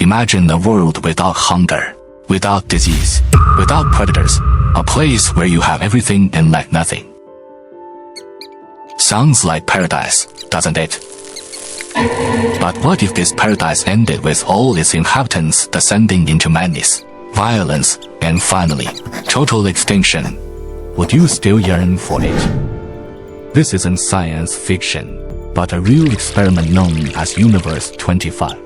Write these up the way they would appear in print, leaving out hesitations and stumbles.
Imagine a world without hunger, without disease, without predators, a place where you have everything and lack nothing. Sounds like paradise, doesn't it? But what if this paradise ended with all its inhabitants descending into madness, violence, and finally, total extinction? Would you still yearn for it? This isn't science fiction, but a real experiment known as Universe 25.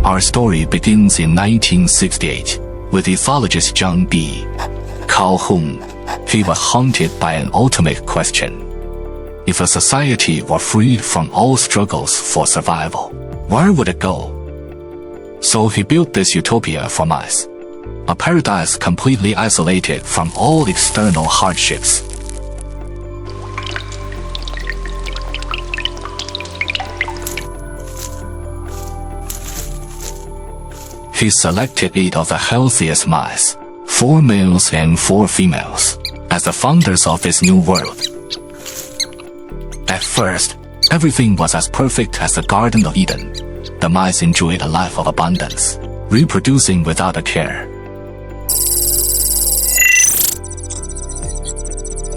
Our story begins in 1968 with ethologist John B. Calhoun. He was haunted by an ultimate question. If a society were freed from all struggles for survival, where would it go? So he built this utopia for mice, a paradise completely isolated from all external hardships. He selected 8 of the healthiest mice, 4 males and 4 females, as the founders of this new world. At first, everything was as perfect as the Garden of Eden. The mice enjoyed a life of abundance, reproducing without a care.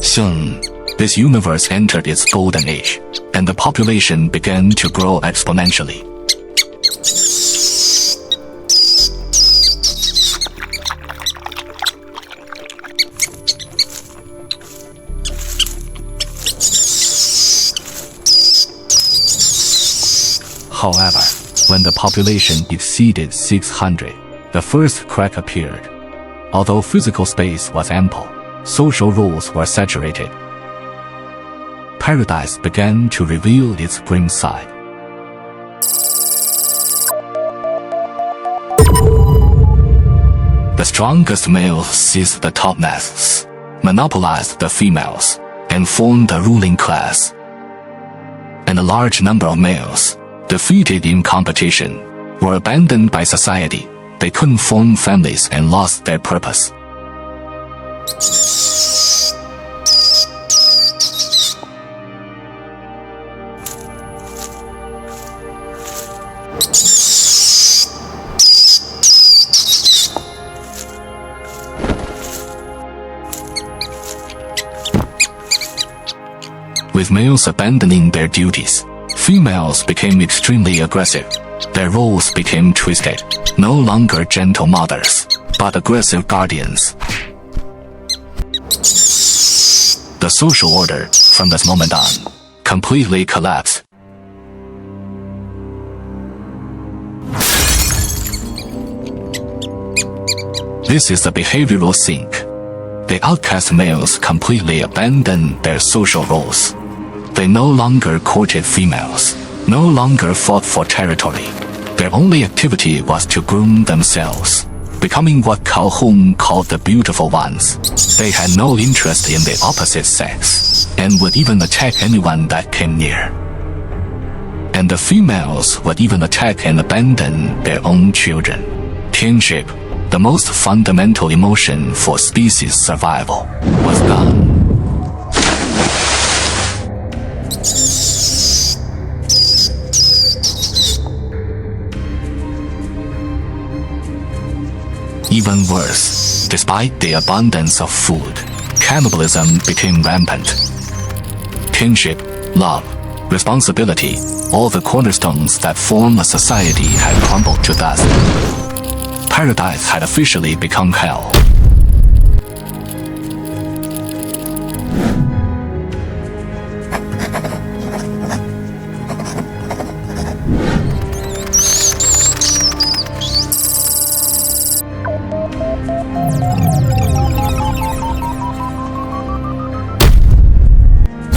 Soon, this universe entered its golden age, and the population began to grow exponentially. However, when the population exceeded 600, the first crack appeared. Although physical space was ample, social roles were saturated. Paradise began to reveal its grim side. The strongest males seized the top nests, monopolized the females, and formed a ruling class. And a large number of males, defeated in competition, were abandoned by society. They couldn't form families and lost their purpose. With males abandoning their duties, females became extremely aggressive. Their roles became twisted, no longer gentle mothers, but aggressive guardians. The social order, from this moment on, completely collapsed. This is the behavioral sink. The outcast males completely abandoned their social roles. They no longer courted females, no longer fought for territory. Their only activity was to groom themselves, becoming what Calhoun called the beautiful ones. They had no interest in the opposite sex, and would even attack anyone that came near. And the females would even attack and abandon their own children. Kinship, the most fundamental emotion for species survival, was gone. Even worse, despite the abundance of food, cannibalism became rampant. Kinship, love, responsibility, all the cornerstones that form a society had crumbled to dust. Paradise had officially become hell.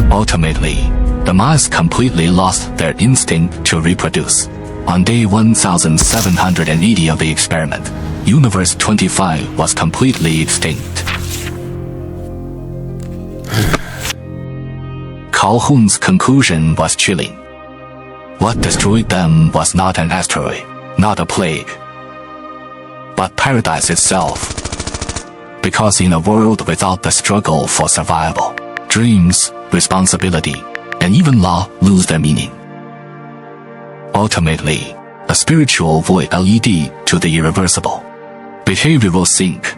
Ultimately, the mice completely lost their instinct to reproduce. On day 1780 of the experiment, Universe 25 was completely extinct. Calhoun's conclusion was chilling. What destroyed them was not an asteroid, not a plague, but paradise itself. Because in a world without the struggle for survival, dreams, responsibility, and even law lose their meaning. Ultimately, a spiritual void led to the irreversible. Behavioral sink.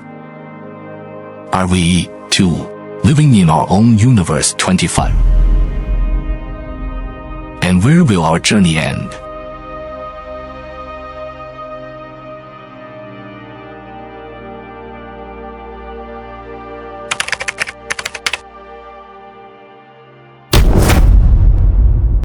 Are we, too, living in our own universe 25? And where will our journey end?